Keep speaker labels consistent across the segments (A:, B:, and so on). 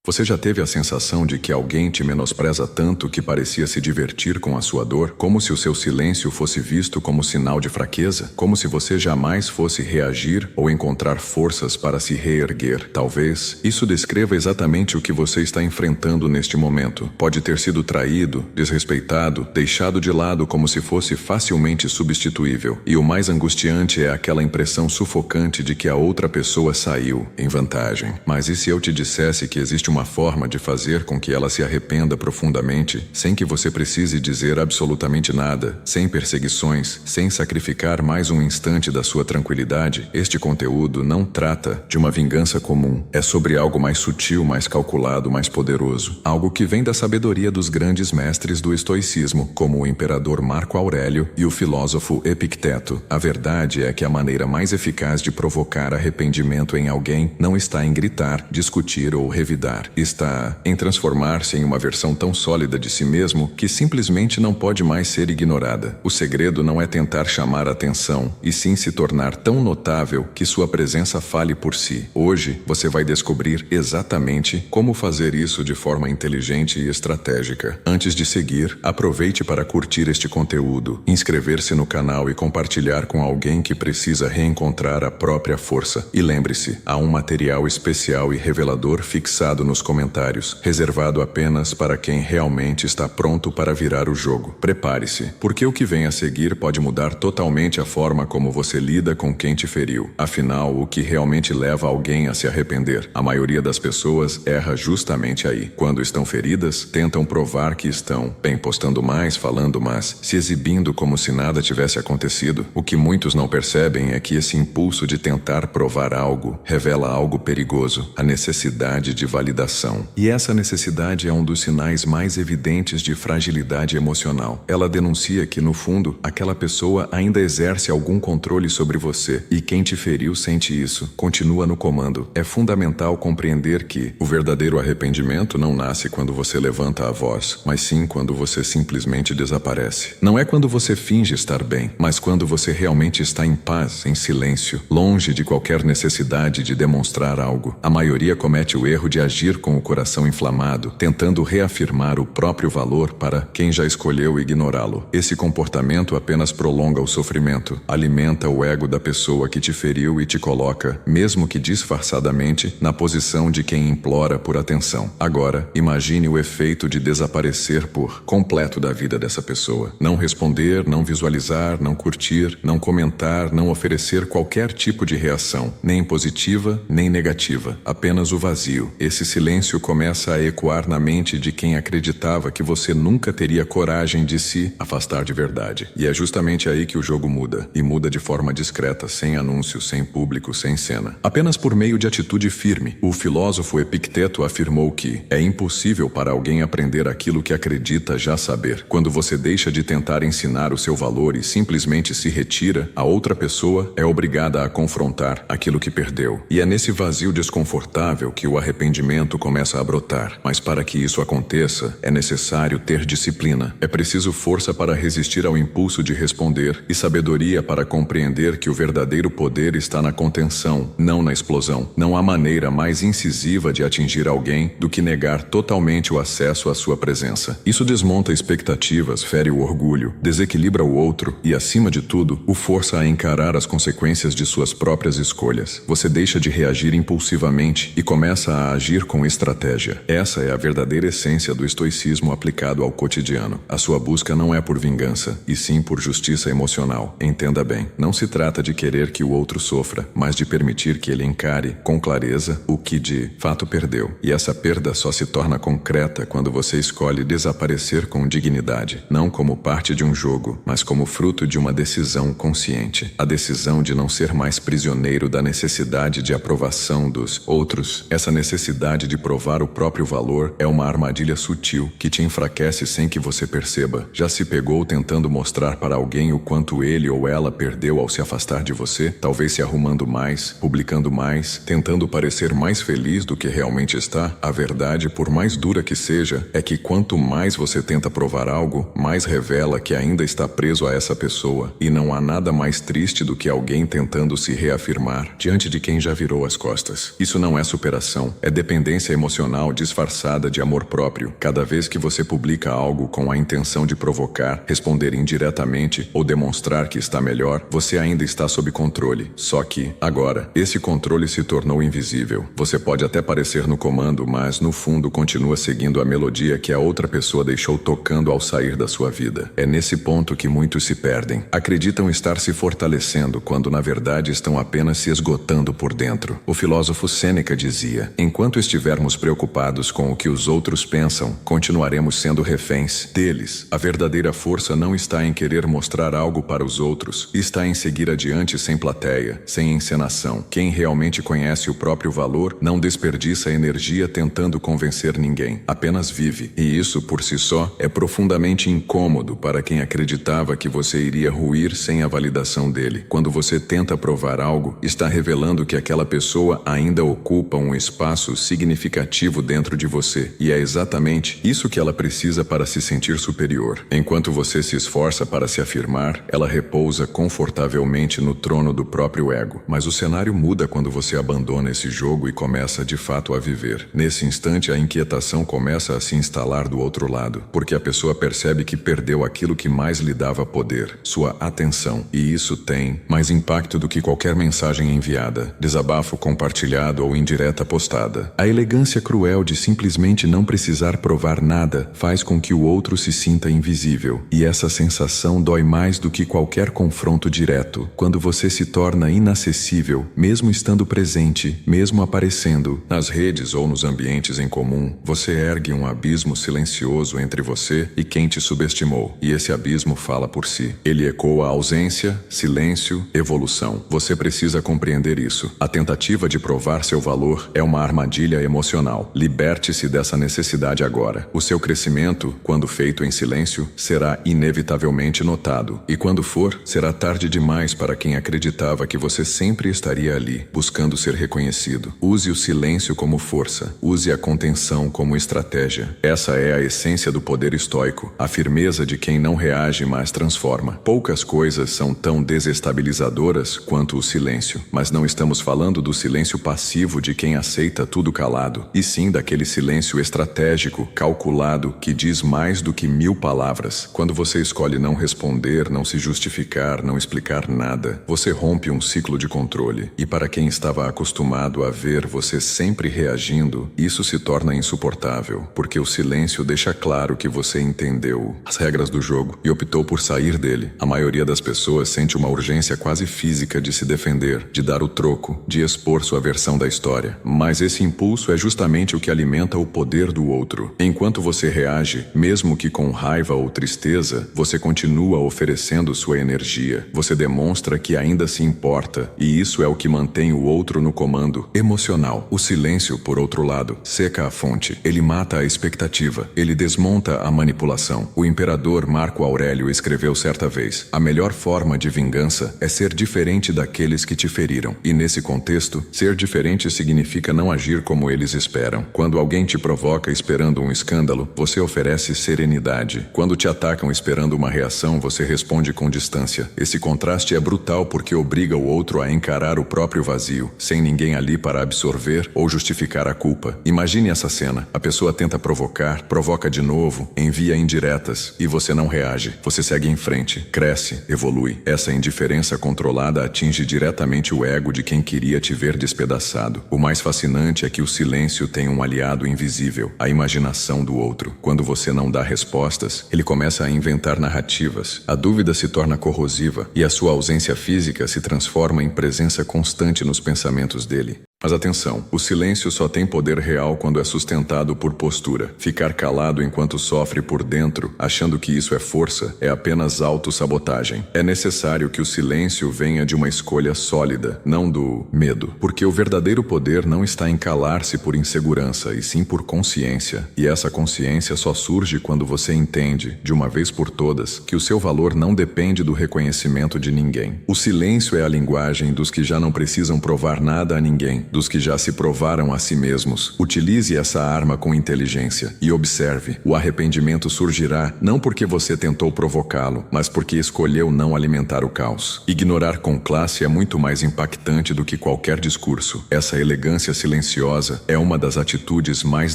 A: Você já teve a sensação de que alguém te menospreza tanto que parecia se divertir com a sua dor, como se o seu silêncio fosse visto como sinal de fraqueza? Como se você jamais fosse reagir ou encontrar forças para se reerguer? Talvez isso descreva exatamente o que você está enfrentando neste momento. Pode ter sido traído, desrespeitado, deixado de lado como se fosse facilmente substituível. E o mais angustiante é aquela impressão sufocante de que a outra pessoa saiu em vantagem. Mas e se eu te dissesse que existe uma forma de fazer com que ela se arrependa profundamente, sem que você precise dizer absolutamente nada, sem perseguições, sem sacrificar mais um instante da sua tranquilidade? Este conteúdo não trata de uma vingança comum. É sobre algo mais sutil, mais calculado, mais poderoso. Algo que vem da sabedoria dos grandes mestres do estoicismo, como o imperador Marco Aurélio e o filósofo Epicteto. A verdade é que a maneira mais eficaz de provocar arrependimento em alguém não está em gritar, discutir ou revidar. Está em transformar-se em uma versão tão sólida de si mesmo que simplesmente não pode mais ser ignorada. O segredo não é tentar chamar atenção, e sim se tornar tão notável que sua presença fale por si. Hoje, você vai descobrir exatamente como fazer isso de forma inteligente e estratégica. Antes de seguir, aproveite para curtir este conteúdo, inscrever-se no canal e compartilhar com alguém que precisa reencontrar a própria força. E lembre-se, há um material especial e revelador fixado nos comentários, reservado apenas para quem realmente está pronto para virar o jogo. Prepare-se, porque o que vem a seguir pode mudar totalmente a forma como você lida com quem te feriu. Afinal, o que realmente leva alguém a se arrepender? A maioria das pessoas erra justamente aí. Quando estão feridas, tentam provar que estão, bem, postando mais, falando mais, se exibindo como se nada tivesse acontecido. O que muitos não percebem é que esse impulso de tentar provar algo revela algo perigoso, a necessidade de validação. E essa necessidade é um dos sinais mais evidentes de fragilidade emocional. Ela denuncia que, no fundo, aquela pessoa ainda exerce algum controle sobre você, e quem te feriu sente isso, continua no comando. É fundamental compreender que o verdadeiro arrependimento não nasce quando você levanta a voz, mas sim quando você simplesmente desaparece. Não é quando você finge estar bem, mas quando você realmente está em paz, em silêncio, longe de qualquer necessidade de demonstrar algo. A maioria comete o erro de agir com o coração inflamado, tentando reafirmar o próprio valor para quem já escolheu ignorá-lo. Esse comportamento apenas prolonga o sofrimento, alimenta o ego da pessoa que te feriu e te coloca, mesmo que disfarçadamente, na posição de quem implora por atenção. Agora, imagine o efeito de desaparecer por completo da vida dessa pessoa. Não responder, não visualizar, não curtir, não comentar, não oferecer qualquer tipo de reação, nem positiva, nem negativa. Apenas o vazio. Esse silêncio começa a ecoar na mente de quem acreditava que você nunca teria coragem de se afastar de verdade. E é justamente aí que o jogo muda. E muda de forma discreta, sem anúncios, sem público, sem cena. Apenas por meio de atitude firme. O filósofo Epicteto afirmou que é impossível para alguém aprender aquilo que acredita já saber. Quando você deixa de tentar ensinar o seu valor e simplesmente se retira, a outra pessoa é obrigada a confrontar aquilo que perdeu. E é nesse vazio desconfortável que o arrependimento começa a brotar. Mas para que isso aconteça, é necessário ter disciplina. É preciso força para resistir ao impulso de responder e sabedoria para compreender que o verdadeiro poder está na contenção, não na explosão. Não há maneira mais incisiva de atingir alguém do que negar totalmente o acesso à sua presença. Isso desmonta expectativas, fere o orgulho, desequilibra o outro e, acima de tudo, o força a encarar as consequências de suas próprias escolhas. Você deixa de reagir impulsivamente e começa a agir com estratégia. Essa é a verdadeira essência do estoicismo aplicado ao cotidiano. A sua busca não é por vingança, e sim por justiça emocional. Entenda bem, não se trata de querer que o outro sofra, mas de permitir que ele encare, com clareza, o que de fato perdeu. E essa perda só se torna concreta quando você escolhe desaparecer com dignidade, não como parte de um jogo, mas como fruto de uma decisão consciente. A decisão de não ser mais prisioneiro da necessidade de aprovação dos outros. Essa necessidade de provar o próprio valor é uma armadilha sutil que te enfraquece sem que você perceba. Já se pegou tentando mostrar para alguém o quanto ele ou ela perdeu ao se afastar de você? Talvez se arrumando mais, publicando mais, tentando parecer mais feliz do que realmente está? A verdade, por mais dura que seja, é que quanto mais você tenta provar algo, mais revela que ainda está preso a essa pessoa. E não há nada mais triste do que alguém tentando se reafirmar diante de quem já virou as costas. Isso não é superação, é dependência dependência emocional disfarçada de amor próprio. Cada vez que você publica algo com a intenção de provocar, responder indiretamente ou demonstrar que está melhor, você ainda está sob controle. Só que, agora, esse controle se tornou invisível. Você pode até parecer no comando, mas no fundo continua seguindo a melodia que a outra pessoa deixou tocando ao sair da sua vida. É nesse ponto que muitos se perdem. Acreditam estar se fortalecendo quando na verdade estão apenas se esgotando por dentro. O filósofo Sêneca dizia: enquanto estivermos preocupados com o que os outros pensam, continuaremos sendo reféns deles. A verdadeira força não está em querer mostrar algo para os outros, está em seguir adiante sem plateia, sem encenação. Quem realmente conhece o próprio valor não desperdiça energia tentando convencer ninguém, apenas vive. E isso, por si só, é profundamente incômodo para quem acreditava que você iria ruir sem a validação dele. Quando você tenta provar algo, está revelando que aquela pessoa ainda ocupa um espaço significativo dentro de você, e é exatamente isso que ela precisa para se sentir superior. Enquanto você se esforça para se afirmar, ela repousa confortavelmente no trono do próprio ego. Mas o cenário muda quando você abandona esse jogo e começa de fato a viver. Nesse instante, a inquietação começa a se instalar do outro lado, porque a pessoa percebe que perdeu aquilo que mais lhe dava poder, sua atenção. E isso tem mais impacto do que qualquer mensagem enviada, desabafo compartilhado ou indireta postada. A elegância cruel de simplesmente não precisar provar nada faz com que o outro se sinta invisível. E essa sensação dói mais do que qualquer confronto direto. Quando você se torna inacessível, mesmo estando presente, mesmo aparecendo, nas redes ou nos ambientes em comum, você ergue um abismo silencioso entre você e quem te subestimou. E esse abismo fala por si. Ele ecoa ausência, silêncio, evolução. Você precisa compreender isso. A tentativa de provar seu valor é uma armadilha emocional. Liberte-se dessa necessidade agora. O seu crescimento, quando feito em silêncio, será inevitavelmente notado. E quando for, será tarde demais para quem acreditava que você sempre estaria ali, buscando ser reconhecido. Use o silêncio como força. Use a contenção como estratégia. Essa é a essência do poder estoico. A firmeza de quem não reage, mas transforma. Poucas coisas são tão desestabilizadoras quanto o silêncio. Mas não estamos falando do silêncio passivo de quem aceita tudo calado, e sim daquele silêncio estratégico, calculado, que diz mais do que 1000 palavras. Quando você escolhe não responder, não se justificar, não explicar nada, você rompe um ciclo de controle. E para quem estava acostumado a ver você sempre reagindo, isso se torna insuportável, porque o silêncio deixa claro que você entendeu as regras do jogo e optou por sair dele. A maioria das pessoas sente uma urgência quase física de se defender, de dar o troco, de expor sua versão da história. Mas esse impulso é justamente o que alimenta o poder do outro. Enquanto você reage, mesmo que com raiva ou tristeza, você continua oferecendo sua energia. Você demonstra que ainda se importa, e isso é o que mantém o outro no comando emocional. O silêncio, por outro lado, seca a fonte. Ele mata a expectativa. Ele desmonta a manipulação. O imperador Marco Aurélio escreveu certa vez: a melhor forma de vingança é ser diferente daqueles que te feriram. E nesse contexto, ser diferente significa não agir como eles esperam. Quando alguém te provoca esperando um escândalo, você oferece serenidade. Quando te atacam esperando uma reação, você responde com distância. Esse contraste é brutal porque obriga o outro a encarar o próprio vazio, sem ninguém ali para absorver ou justificar a culpa. Imagine essa cena. A pessoa tenta provocar, provoca de novo, envia indiretas e você não reage. Você segue em frente, cresce, evolui. Essa indiferença controlada atinge diretamente o ego de quem queria te ver despedaçado. O mais fascinante é que o silêncio tem um aliado invisível, a imaginação do outro. Quando você não dá respostas, ele começa a inventar narrativas. A dúvida se torna corrosiva e a sua ausência física se transforma em presença constante nos pensamentos dele. Mas atenção, o silêncio só tem poder real quando é sustentado por postura. Ficar calado enquanto sofre por dentro, achando que isso é força, é apenas autossabotagem. É necessário que o silêncio venha de uma escolha sólida, não do medo. Porque o verdadeiro poder não está em calar-se por insegurança, e sim por consciência. E essa consciência só surge quando você entende, de uma vez por todas, que o seu valor não depende do reconhecimento de ninguém. O silêncio é a linguagem dos que já não precisam provar nada a ninguém. dos que já se provaram a si mesmos. Utilize essa arma com inteligência e observe. O arrependimento surgirá não porque você tentou provocá-lo, mas porque escolheu não alimentar o caos. Ignorar com classe é muito mais impactante do que qualquer discurso. Essa elegância silenciosa é uma das atitudes mais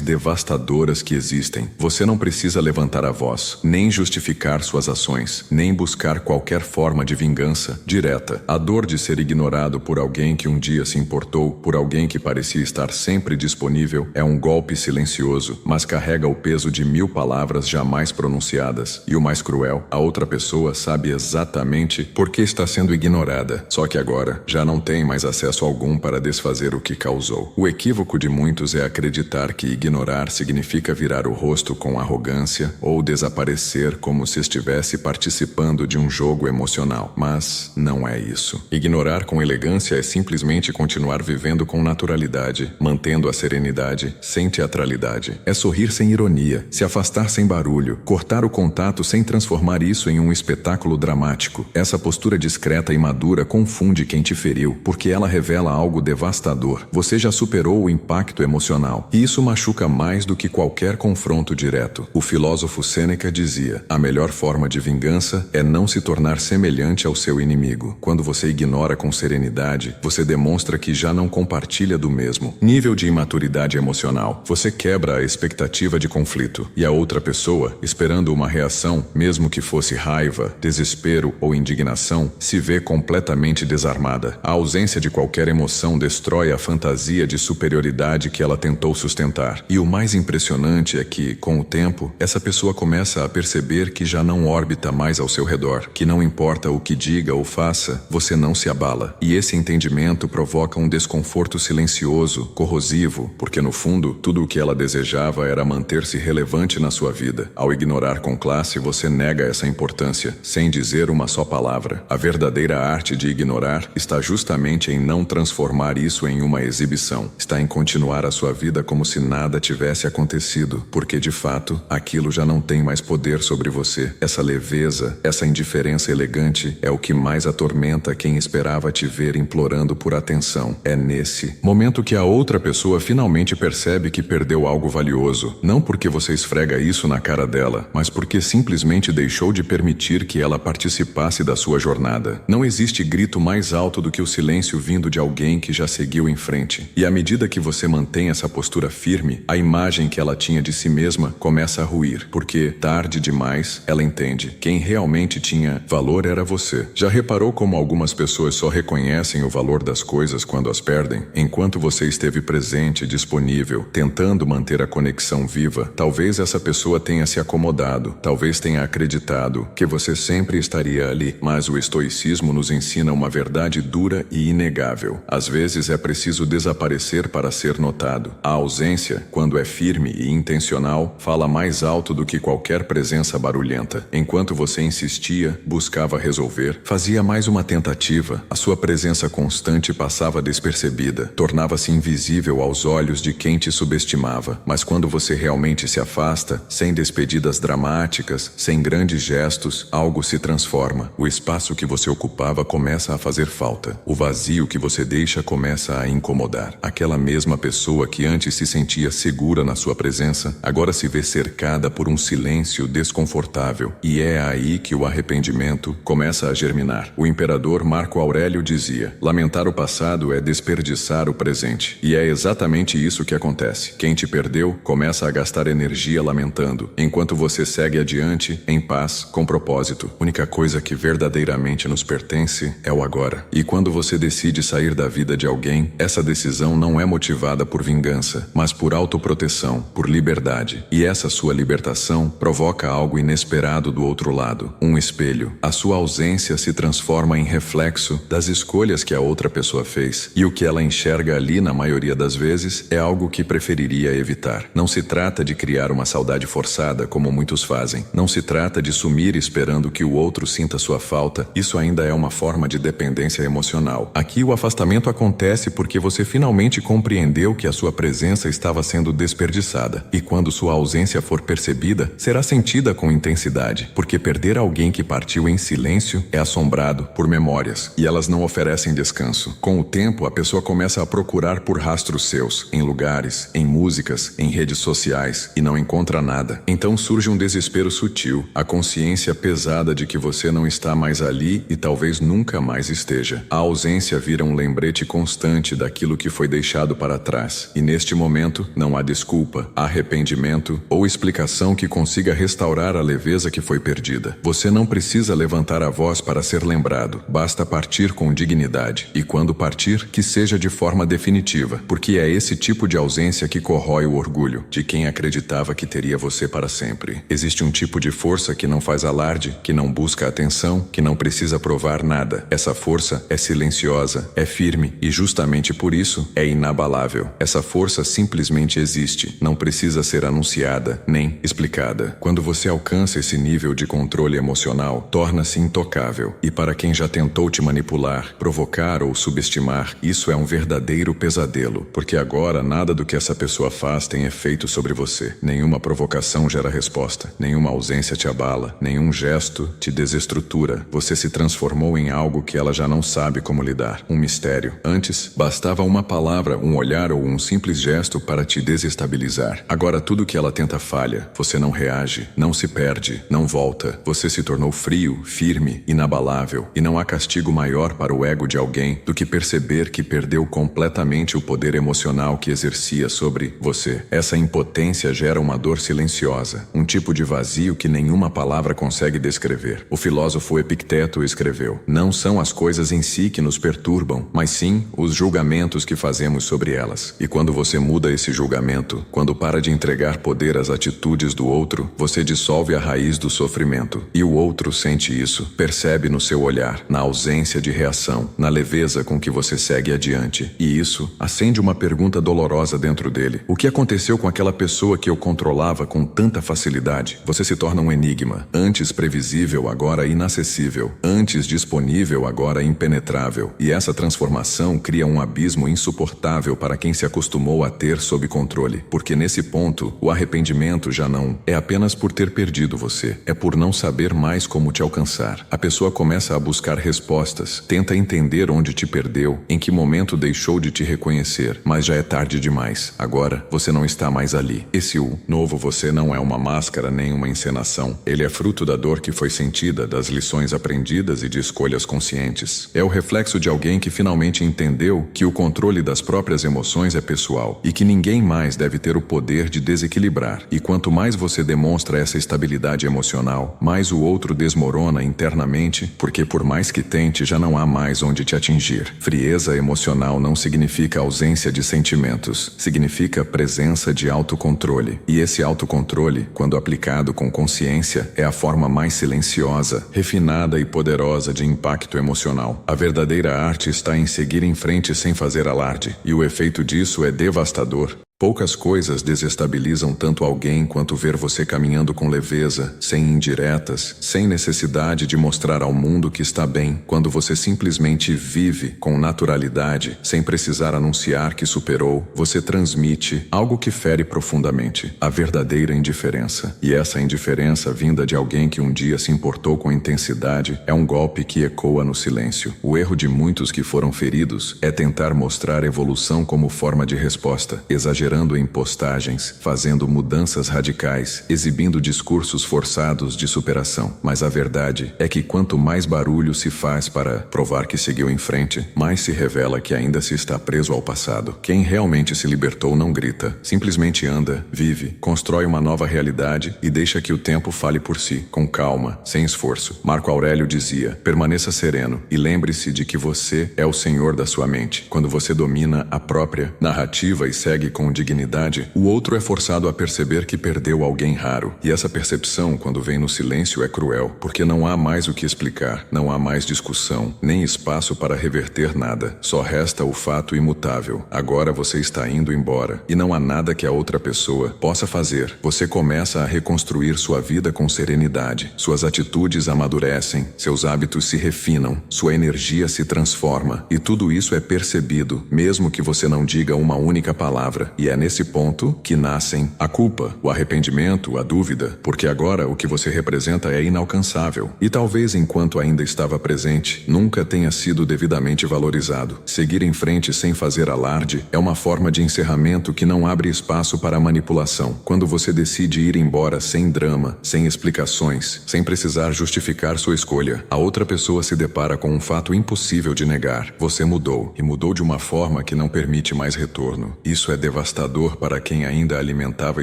A: devastadoras que existem. Você não precisa levantar a voz, nem justificar suas ações, nem buscar qualquer forma de vingança direta. A dor de ser ignorado por alguém que um dia se importou, por alguém que parecia estar sempre disponível, é um golpe silencioso, mas carrega o peso de 1000 palavras jamais pronunciadas. E o mais cruel, a outra pessoa sabe exatamente por que está sendo ignorada, só que agora já não tem mais acesso algum para desfazer o que causou. O equívoco de muitos é acreditar que ignorar significa virar o rosto com arrogância ou desaparecer como se estivesse participando de um jogo emocional. Mas não é isso. Ignorar com elegância é simplesmente continuar vivendo com naturalidade, mantendo a serenidade, sem teatralidade. É sorrir sem ironia, se afastar sem barulho, cortar o contato sem transformar isso em um espetáculo dramático. Essa postura discreta e madura confunde quem te feriu, porque ela revela algo devastador. Você já superou o impacto emocional, e isso machuca mais do que qualquer confronto direto. O filósofo Sêneca dizia: a melhor forma de vingança é não se tornar semelhante ao seu inimigo. Quando você ignora com serenidade, você demonstra que já não compartilha do mesmo nível de imaturidade emocional. Você quebra a expectativa de conflito, e a outra pessoa, esperando uma reação, mesmo que fosse raiva, desespero ou indignação, se vê completamente desarmada. A ausência de qualquer emoção destrói a fantasia de superioridade que ela tentou sustentar. E o mais impressionante é que, com o tempo, essa pessoa começa a perceber que já não orbita mais ao seu redor, que não importa o que diga ou faça, você não se abala. E esse entendimento provoca um desconforto silencioso, corrosivo, porque no fundo, tudo o que ela desejava era manter-se relevante na sua vida. Ao ignorar com classe, você nega essa importância, sem dizer uma só palavra. A verdadeira arte de ignorar está justamente em não transformar isso em uma exibição. Está em continuar a sua vida como se nada tivesse acontecido, porque de fato, aquilo já não tem mais poder sobre você. Essa leveza, essa indiferença elegante é o que mais atormenta quem esperava te ver implorando por atenção. É nesse momento que a outra pessoa finalmente percebe que perdeu algo valioso, não porque você esfrega isso na cara dela, mas porque simplesmente deixou de permitir que ela participasse da sua jornada. Não existe grito mais alto do que o silêncio vindo de alguém que já seguiu em frente. E à medida que você mantém essa postura firme, a imagem que ela tinha de si mesma começa a ruir, porque, tarde demais, ela entende. Quem realmente tinha valor era você. Já reparou como algumas pessoas só reconhecem o valor das coisas quando as perdem? Enquanto você esteve presente, disponível, tentando manter a conexão viva, talvez essa pessoa tenha se acomodado, talvez tenha acreditado que você sempre estaria ali, mas o estoicismo nos ensina uma verdade dura e inegável. Às vezes é preciso desaparecer para ser notado. A ausência, quando é firme e intencional, fala mais alto do que qualquer presença barulhenta. Enquanto você insistia, buscava resolver, fazia mais uma tentativa, a sua presença constante passava despercebida, tornava-se invisível aos olhos de quem te subestimava. Mas quando você realmente se afasta, sem despedidas dramáticas, sem grandes gestos, algo se transforma. O espaço que você ocupava começa a fazer falta. O vazio que você deixa começa a incomodar. Aquela mesma pessoa que antes se sentia segura na sua presença, agora se vê cercada por um silêncio desconfortável. E é aí que o arrependimento começa a germinar. O imperador Marco Aurélio dizia: lamentar o passado é desperdiçar o presente. E é exatamente isso que acontece. Quem te perdeu começa a gastar energia lamentando, enquanto você segue adiante, em paz, com propósito. A única coisa que verdadeiramente nos pertence é o agora. E quando você decide sair da vida de alguém, essa decisão não é motivada por vingança, mas por autoproteção, por liberdade. E essa sua libertação provoca algo inesperado do outro lado, um espelho. A sua ausência se transforma em reflexo das escolhas que a outra pessoa fez, e o que ela enxerga ali, na maioria das vezes, é algo que preferiria evitar. Não se trata de criar uma saudade forçada, como muitos fazem. Não se trata de sumir esperando que o outro sinta sua falta. Isso ainda é uma forma de dependência emocional. Aqui o afastamento acontece porque você finalmente compreendeu que a sua presença estava sendo desperdiçada. E quando sua ausência for percebida, será sentida com intensidade, porque perder alguém que partiu em silêncio é assombrado por memórias, e elas não oferecem descanso. Com o tempo, a pessoa começa começa a procurar por rastros seus, em lugares, em músicas, em redes sociais, e não encontra nada. Então surge um desespero sutil, a consciência pesada de que você não está mais ali e talvez nunca mais esteja. A ausência vira um lembrete constante daquilo que foi deixado para trás. E neste momento, não há desculpa, arrependimento ou explicação que consiga restaurar a leveza que foi perdida. Você não precisa levantar a voz para ser lembrado, basta partir com dignidade. E quando partir, que seja de forma definitiva, porque é esse tipo de ausência que corrói o orgulho de quem acreditava que teria você para sempre. Existe um tipo de força que não faz alarde, que não busca atenção, que não precisa provar nada. Essa força é silenciosa, é firme e justamente por isso é inabalável. Essa força simplesmente existe, não precisa ser anunciada nem explicada. Quando você alcança esse nível de controle emocional, torna-se intocável. E para quem já tentou te manipular, provocar ou subestimar, isso é um verdadeiro pesadelo, porque agora nada do que essa pessoa faz tem efeito sobre você. Nenhuma provocação gera resposta, nenhuma ausência te abala, nenhum gesto te desestrutura. Você se transformou em algo que ela já não sabe como lidar, um mistério. Antes, bastava uma palavra, um olhar ou um simples gesto para te desestabilizar. Agora tudo que ela tenta falha, você não reage, não se perde, não volta. Você se tornou frio, firme, inabalável, e não há castigo maior para o ego de alguém do que perceber que perdeu completamente o poder emocional que exercia sobre você. Essa impotência gera uma dor silenciosa, um tipo de vazio que nenhuma palavra consegue descrever. O filósofo Epicteto escreveu: não são as coisas em si que nos perturbam, mas sim os julgamentos que fazemos sobre elas. E quando você muda esse julgamento, quando para de entregar poder às atitudes do outro, você dissolve a raiz do sofrimento. E o outro sente isso, percebe no seu olhar, na ausência de reação, na leveza com que você segue adiante. E isso acende uma pergunta dolorosa dentro dele. O que aconteceu com aquela pessoa que eu controlava com tanta facilidade? Você se torna um enigma. Antes previsível, agora inacessível. Antes disponível, agora impenetrável. E essa transformação cria um abismo insuportável para quem se acostumou a ter sob controle. Porque nesse ponto, o arrependimento já não é apenas por ter perdido você. É por não saber mais como te alcançar. A pessoa começa a buscar respostas, tenta entender onde te perdeu, em que momento deixou de te reconhecer, mas já é tarde demais. Agora, você não está mais ali. Esse novo você não é uma máscara nem uma encenação. Ele é fruto da dor que foi sentida, das lições aprendidas e de escolhas conscientes. É o reflexo de alguém que finalmente entendeu que o controle das próprias emoções é pessoal e que ninguém mais deve ter o poder de desequilibrar. E quanto mais você demonstra essa estabilidade emocional, mais o outro desmorona internamente, porque por mais que tente, já não há mais onde te atingir. Frieza emocional não significa ausência de sentimentos, significa presença de autocontrole. E esse autocontrole, quando aplicado com consciência, é a forma mais silenciosa, refinada e poderosa de impacto emocional. A verdadeira arte está em seguir em frente sem fazer alarde, e o efeito disso é devastador. Poucas coisas desestabilizam tanto alguém quanto ver você caminhando com leveza, sem indiretas, sem necessidade de mostrar ao mundo que está bem, quando você simplesmente vive com naturalidade, sem precisar anunciar que superou, você transmite algo que fere profundamente, a verdadeira indiferença. E essa indiferença vinda de alguém que um dia se importou com intensidade é um golpe que ecoa no silêncio. O erro de muitos que foram feridos é tentar mostrar evolução como forma de resposta, exagerando em postagens, fazendo mudanças radicais, exibindo discursos forçados de superação. Mas a verdade é que quanto mais barulho se faz para provar que seguiu em frente, mais se revela que ainda se está preso ao passado. Quem realmente se libertou não grita, simplesmente anda, vive, constrói uma nova realidade e deixa que o tempo fale por si, com calma, sem esforço. Marco Aurélio dizia: permaneça sereno e lembre-se de que você é o senhor da sua mente. Quando você domina a própria narrativa e segue com dignidade, o outro é forçado a perceber que perdeu alguém raro. E essa percepção, quando vem no silêncio, é cruel, porque não há mais o que explicar, não há mais discussão, nem espaço para reverter nada. Só resta o fato imutável. Agora você está indo embora, e não há nada que a outra pessoa possa fazer. Você começa a reconstruir sua vida com serenidade. Suas atitudes amadurecem, seus hábitos se refinam, sua energia se transforma, e tudo isso é percebido, mesmo que você não diga uma única palavra. E é nesse ponto que nascem a culpa, o arrependimento, a dúvida, porque agora o que você representa é inalcançável. E talvez enquanto ainda estava presente, nunca tenha sido devidamente valorizado. Seguir em frente sem fazer alarde é uma forma de encerramento que não abre espaço para manipulação. Quando você decide ir embora sem drama, sem explicações, sem precisar justificar sua escolha, a outra pessoa se depara com um fato impossível de negar. Você mudou, e mudou de uma forma que não permite mais retorno. Isso é devastador para quem ainda alimentava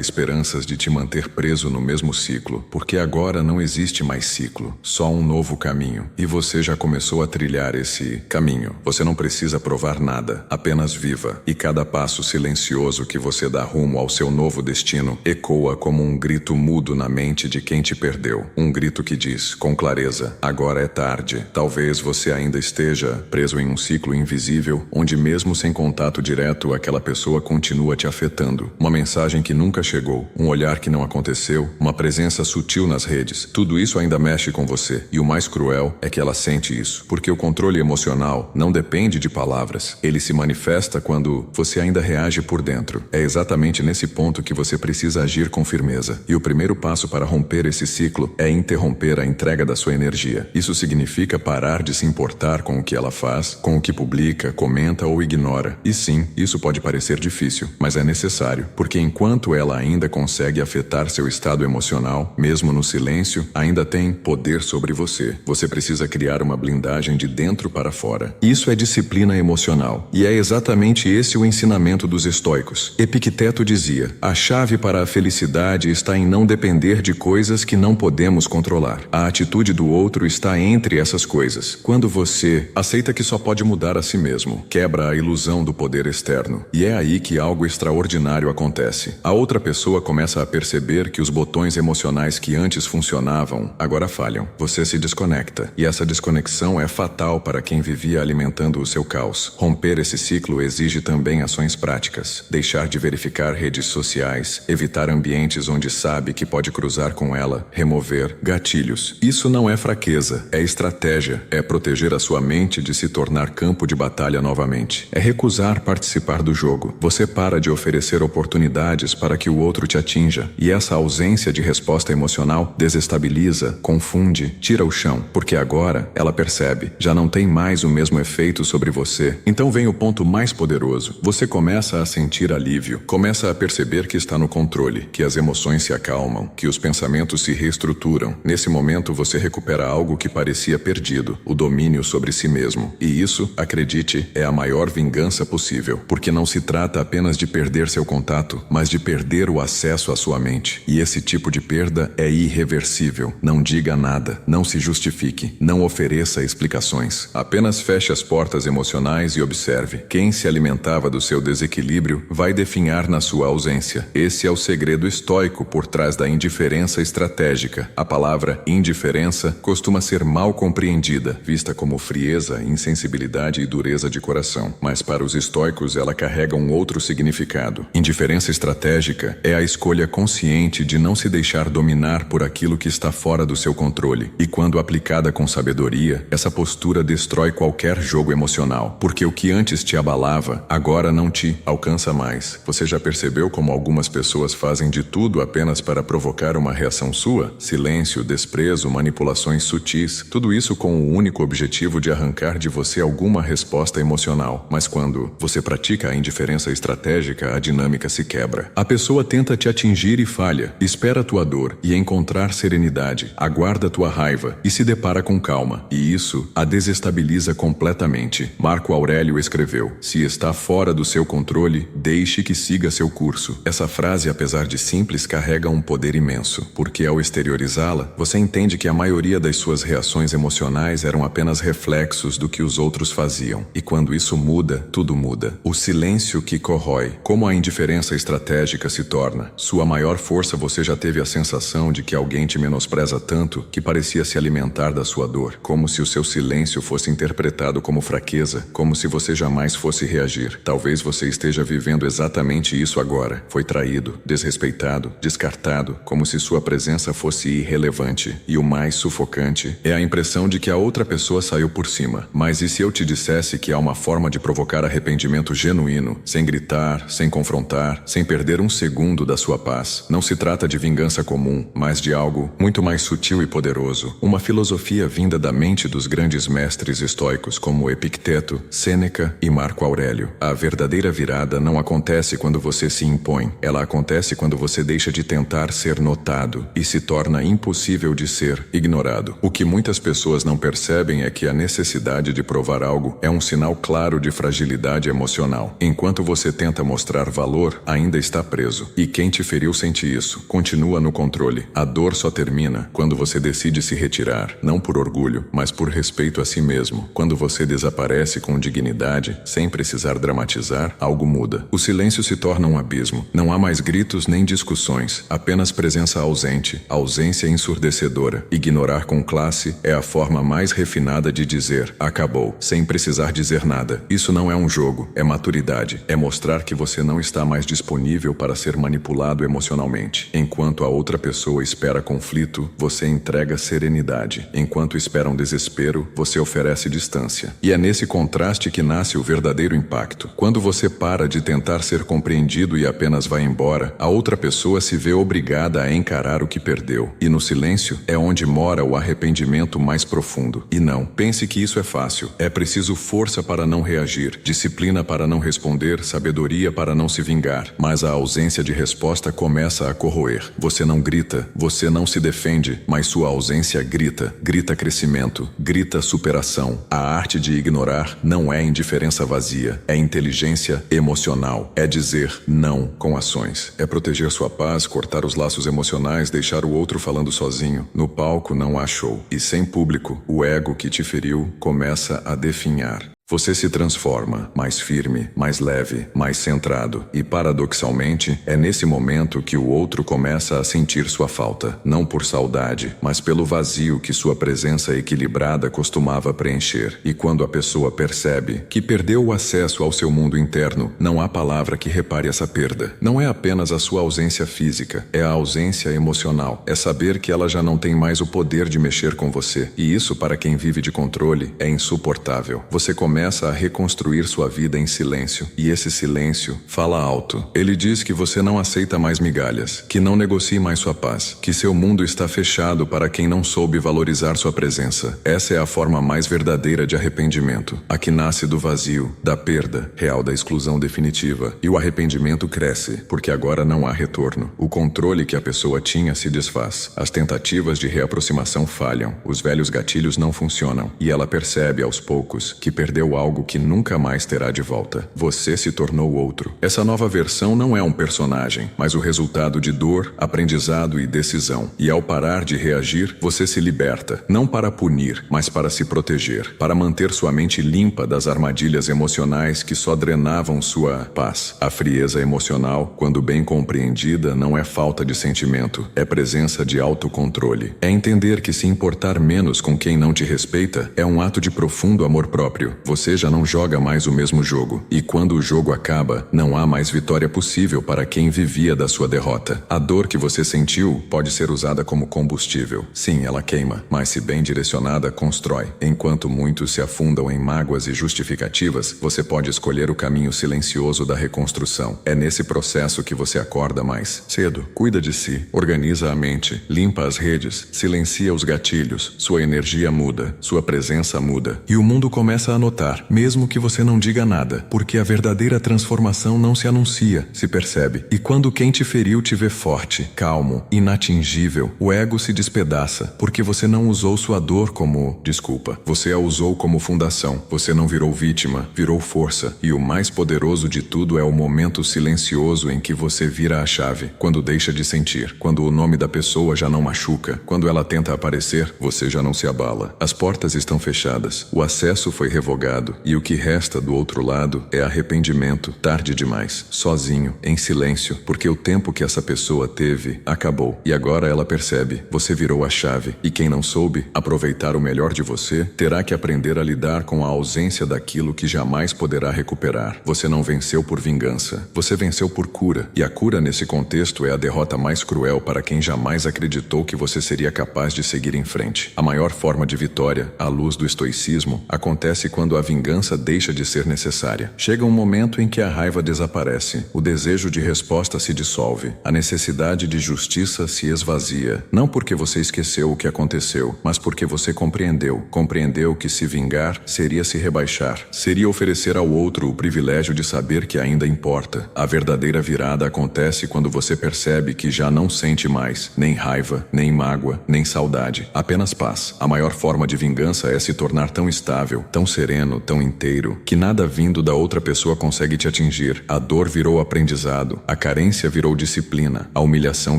A: esperanças de te manter preso no mesmo ciclo, porque agora não existe mais ciclo, só um novo caminho. E você já começou a trilhar esse caminho. Você não precisa provar nada, apenas viva. E cada passo silencioso que você dá rumo ao seu novo destino ecoa como um grito mudo na mente de quem te perdeu. Um grito que diz, com clareza, agora é tarde. Talvez você ainda esteja preso em um ciclo invisível, onde mesmo sem contato direto, aquela pessoa continua te afetando. Uma mensagem que nunca chegou, um olhar que não aconteceu, uma presença sutil nas redes. Tudo isso ainda mexe com você. E o mais cruel é que ela sente isso, porque o controle emocional não depende de palavras. Ele se manifesta quando você ainda reage por dentro. É exatamente nesse ponto que você precisa agir com firmeza. E o primeiro passo para romper esse ciclo é interromper a entrega da sua energia. Isso significa parar de se importar com o que ela faz, com o que publica, comenta ou ignora. E sim, isso pode parecer difícil, mas é necessário, porque enquanto ela ainda consegue afetar seu estado emocional, mesmo no silêncio, ainda tem poder sobre você. Você precisa criar uma blindagem de dentro para fora. Isso é disciplina emocional, e é exatamente esse o ensinamento dos estoicos. Epicteto dizia, a chave para a felicidade está em não depender de coisas que não podemos controlar. A atitude do outro está entre essas coisas. Quando você aceita que só pode mudar a si mesmo, quebra a ilusão do poder externo. E é aí que algo extraordinário acontece. A outra pessoa começa a perceber que os botões emocionais que antes funcionavam, agora falham. Você se desconecta. E essa desconexão é fatal para quem vivia alimentando o seu caos. Romper esse ciclo exige também ações práticas. Deixar de verificar redes sociais, evitar ambientes onde sabe que pode cruzar com ela, remover gatilhos. Isso não é fraqueza, é estratégia, é proteger a sua mente de se tornar campo de batalha novamente. É recusar participar do jogo. Você para de oferecer oportunidades para que o outro te atinja. E essa ausência de resposta emocional desestabiliza, confunde, tira o chão, porque agora ela percebe, já não tem mais o mesmo efeito sobre você. Então vem o ponto mais poderoso. Você começa a sentir alívio, começa a perceber que está no controle, que as emoções se acalmam, que os pensamentos se reestruturam. Nesse momento você recupera algo que parecia perdido, o domínio sobre si mesmo. E isso, acredite, é a maior vingança possível, porque não se trata apenas de perder seu contato, mas de perder o acesso à sua mente. E esse tipo de perda é irreversível. Não diga nada, não se justifique, não ofereça explicações. Apenas feche as portas emocionais e observe. Quem se alimentava do seu desequilíbrio vai definhar na sua ausência. Esse é o segredo estoico por trás da indiferença estratégica. A palavra indiferença costuma ser mal compreendida, vista como frieza, insensibilidade e dureza de coração. Mas para os estoicos ela carrega um outro significado. Indiferença estratégica é a escolha consciente de não se deixar dominar por aquilo que está fora do seu controle. E quando aplicada com sabedoria, essa postura destrói qualquer jogo emocional, porque o que antes te abalava, agora não te alcança mais. Você já percebeu como algumas pessoas fazem de tudo apenas para provocar uma reação sua? Silêncio, desprezo, manipulações sutis, tudo isso com o único objetivo de arrancar de você alguma resposta emocional. Mas quando você pratica a indiferença estratégica, a dinâmica se quebra. A pessoa tenta te atingir e falha, espera tua dor e encontrar serenidade, aguarda tua raiva e se depara com calma. E isso a desestabiliza completamente. Marco Aurélio escreveu, se está fora do seu controle, deixe que siga seu curso. Essa frase, apesar de simples, carrega um poder imenso, porque ao exteriorizá-la, você entende que a maioria das suas reações emocionais eram apenas reflexos do que os outros faziam. E quando isso muda, tudo muda. O silêncio que corrói. Como a indiferença estratégica se torna sua maior força. Você já teve a sensação de que alguém te menospreza tanto que parecia se alimentar da sua dor, como se o seu silêncio fosse interpretado como fraqueza, como se você jamais fosse reagir. Talvez você esteja vivendo exatamente isso agora. Foi traído, desrespeitado, descartado, como se sua presença fosse irrelevante. E o mais sufocante é a impressão de que a outra pessoa saiu por cima. Mas e se eu te dissesse que há uma forma de provocar arrependimento genuíno, sem gritar, sem confrontar, sem perder um segundo da sua paz. Não se trata de vingança comum, mas de algo muito mais sutil e poderoso. Uma filosofia vinda da mente dos grandes mestres estoicos como Epicteto, Sêneca e Marco Aurélio. A verdadeira virada não acontece quando você se impõe. Ela acontece quando você deixa de tentar ser notado e se torna impossível de ser ignorado. O que muitas pessoas não percebem é que a necessidade de provar algo é um sinal claro de fragilidade emocional. Enquanto você tenta mostrar valor, ainda está preso. E quem te feriu sente isso. Continua no controle. A dor só termina quando você decide se retirar, não por orgulho, mas por respeito a si mesmo. Quando você desaparece com dignidade, sem precisar dramatizar, algo muda. O silêncio se torna um abismo. Não há mais gritos nem discussões, apenas presença ausente, ausência ensurdecedora. Ignorar com classe é a forma mais refinada de dizer acabou, sem precisar dizer nada. Isso não é um jogo, é maturidade. É mostrar que você não está mais disponível para ser manipulado emocionalmente. Enquanto a outra pessoa espera conflito, você entrega serenidade. Enquanto espera um desespero, você oferece distância. E é nesse contraste que nasce o verdadeiro impacto. Quando você para de tentar ser compreendido e apenas vai embora, a outra pessoa se vê obrigada a encarar o que perdeu. E no silêncio é onde mora o arrependimento mais profundo. E não pense que isso é fácil. É preciso força para não reagir, disciplina para não responder, sabedoria para não se vingar. Mas a ausência de resposta começa a corroer. Você não grita, você não se defende, mas sua ausência grita. Grita crescimento, grita superação. A arte de ignorar não é indiferença vazia, é inteligência emocional. É dizer não com ações. É proteger sua paz, cortar os laços emocionais, deixar o outro falando sozinho. No palco não há show. E sem público, o ego que te feriu começa a definhar. Você se transforma, mais firme, mais leve, mais centrado. E, paradoxalmente, é nesse momento que o outro começa a sentir sua falta. Não por saudade, mas pelo vazio que sua presença equilibrada costumava preencher. E quando a pessoa percebe que perdeu o acesso ao seu mundo interno, não há palavra que repare essa perda. Não é apenas a sua ausência física, é a ausência emocional. É saber que ela já não tem mais o poder de mexer com você. E isso, para quem vive de controle, é insuportável. Você começa a reconstruir sua vida em silêncio. E esse silêncio fala alto. Ele diz que você não aceita mais migalhas, que não negocie mais sua paz, que seu mundo está fechado para quem não soube valorizar sua presença. Essa é a forma mais verdadeira de arrependimento. A que nasce do vazio, da perda real, da exclusão definitiva. E o arrependimento cresce, porque agora não há retorno. O controle que a pessoa tinha se desfaz. As tentativas de reaproximação falham. Os velhos gatilhos não funcionam. E ela percebe aos poucos que perdeu algo que nunca mais terá de volta. Você se tornou outro. Essa nova versão não é um personagem, mas o resultado de dor, aprendizado e decisão. E ao parar de reagir, você se liberta, não para punir, mas para se proteger, para manter sua mente limpa das armadilhas emocionais que só drenavam sua paz. A frieza emocional, quando bem compreendida, não é falta de sentimento, é presença de autocontrole. É entender que se importar menos com quem não te respeita é um ato de profundo amor próprio. Você já não joga mais o mesmo jogo. E quando o jogo acaba, não há mais vitória possível para quem vivia da sua derrota. A dor que você sentiu pode ser usada como combustível. Sim, ela queima, mas se bem direcionada, constrói. Enquanto muitos se afundam em mágoas e justificativas, você pode escolher o caminho silencioso da reconstrução. É nesse processo que você acorda mais cedo. Cuida de si, organiza a mente, limpa as redes, silencia os gatilhos. Sua energia muda, sua presença muda. E o mundo começa a notar, mesmo que você não diga nada, porque a verdadeira transformação não se anuncia, se percebe. E quando quem te feriu te vê forte, calmo, inatingível, o ego se despedaça, porque você não usou sua dor como desculpa. Você a usou como fundação. Você não virou vítima, virou força. E o mais poderoso de tudo é o momento silencioso em que você vira a chave, quando deixa de sentir, quando o nome da pessoa já não machuca, quando ela tenta aparecer, você já não se abala. As portas estão fechadas, o acesso foi revogado, e o que resta do outro lado é arrependimento, tarde demais, sozinho, em silêncio, porque o tempo que essa pessoa teve acabou. E agora ela percebe, você virou a chave, e quem não soube aproveitar o melhor de você, terá que aprender a lidar com a ausência daquilo que jamais poderá recuperar. Você não venceu por vingança, você venceu por cura, e a cura nesse contexto é a derrota mais cruel para quem jamais acreditou que você seria capaz de seguir em frente. A maior forma de vitória, à luz do estoicismo, acontece quando a a vingança deixa de ser necessária. Chega um momento em que a raiva desaparece, o desejo de resposta se dissolve, a necessidade de justiça se esvazia. Não porque você esqueceu o que aconteceu, mas porque você compreendeu que se vingar seria se rebaixar, seria oferecer ao outro o privilégio de saber que ainda importa. A verdadeira virada acontece quando você percebe que já não sente mais nem raiva, nem mágoa, nem saudade, apenas paz. A maior forma de vingança é se tornar tão estável, tão sereno, tão inteiro, que nada vindo da outra pessoa consegue te atingir. A dor virou aprendizado, a carência virou disciplina, a humilhação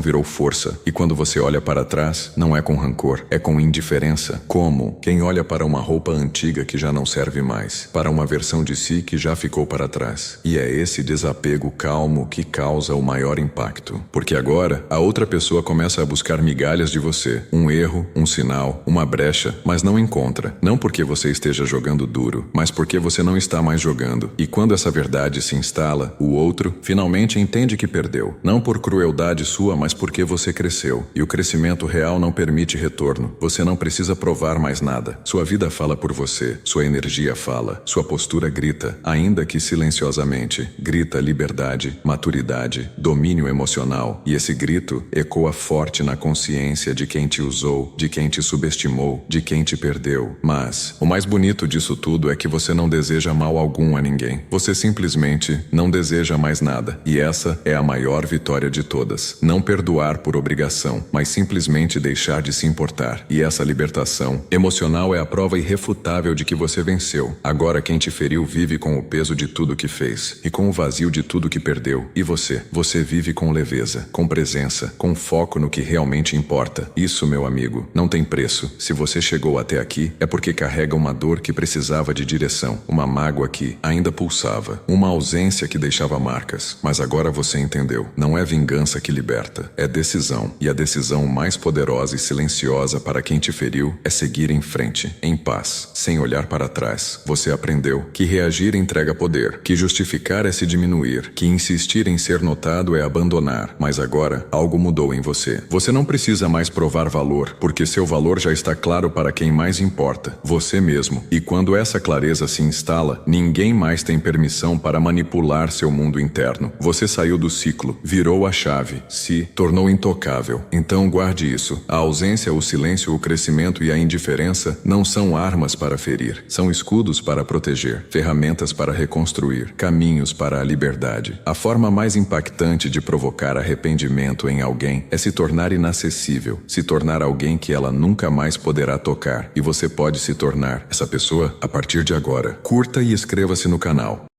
A: virou força. E quando você olha para trás, não é com rancor, é com indiferença. Como quem olha para uma roupa antiga que já não serve mais, para uma versão de si que já ficou para trás. E é esse desapego calmo que causa o maior impacto. Porque agora, a outra pessoa começa a buscar migalhas de você, um erro, um sinal, uma brecha, mas não encontra. Não porque você esteja jogando duro, mas porque você não está mais jogando. E quando essa verdade se instala, o outro finalmente entende que perdeu. Não por crueldade sua, mas porque você cresceu. E o crescimento real não permite retorno. Você não precisa provar mais nada. Sua vida fala por você, sua energia fala, sua postura grita, ainda que silenciosamente. Grita liberdade, maturidade, domínio emocional. E esse grito ecoa forte na consciência de quem te usou, de quem te subestimou, de quem te perdeu. Mas o mais bonito disso tudo é que você não deseja mal algum a ninguém. Você simplesmente não deseja mais nada. E essa é a maior vitória de todas. Não perdoar por obrigação, mas simplesmente deixar de se importar. E essa libertação emocional é a prova irrefutável de que você venceu. Agora quem te feriu vive com o peso de tudo que fez e com o vazio de tudo que perdeu. E você? Você vive com leveza, com presença, com foco no que realmente importa. Isso, meu amigo, não tem preço. Se você chegou até aqui, é porque carrega uma dor que precisava de direção, uma mágoa que ainda pulsava, uma ausência que deixava marcas. Mas agora você entendeu. Não é vingança que liberta, é decisão. E a decisão mais poderosa e silenciosa para quem te feriu é seguir em frente, em paz, sem olhar para trás. Você aprendeu que reagir entrega poder, que justificar é se diminuir, que insistir em ser notado é abandonar. Mas agora, algo mudou em você. Você não precisa mais provar valor, porque seu valor já está claro para quem mais importa, você mesmo. E quando essa clareza se instala, ninguém mais tem permissão para manipular seu mundo interno. Você saiu do ciclo, virou a chave, se tornou intocável. Então guarde isso. A ausência, o silêncio, o crescimento e a indiferença não são armas para ferir, são escudos para proteger, ferramentas para reconstruir, caminhos para a liberdade. A forma mais impactante de provocar arrependimento em alguém é se tornar inacessível, se tornar alguém que ela nunca mais poderá tocar. E você pode se tornar essa pessoa a partir de agora. Curta e inscreva-se no canal.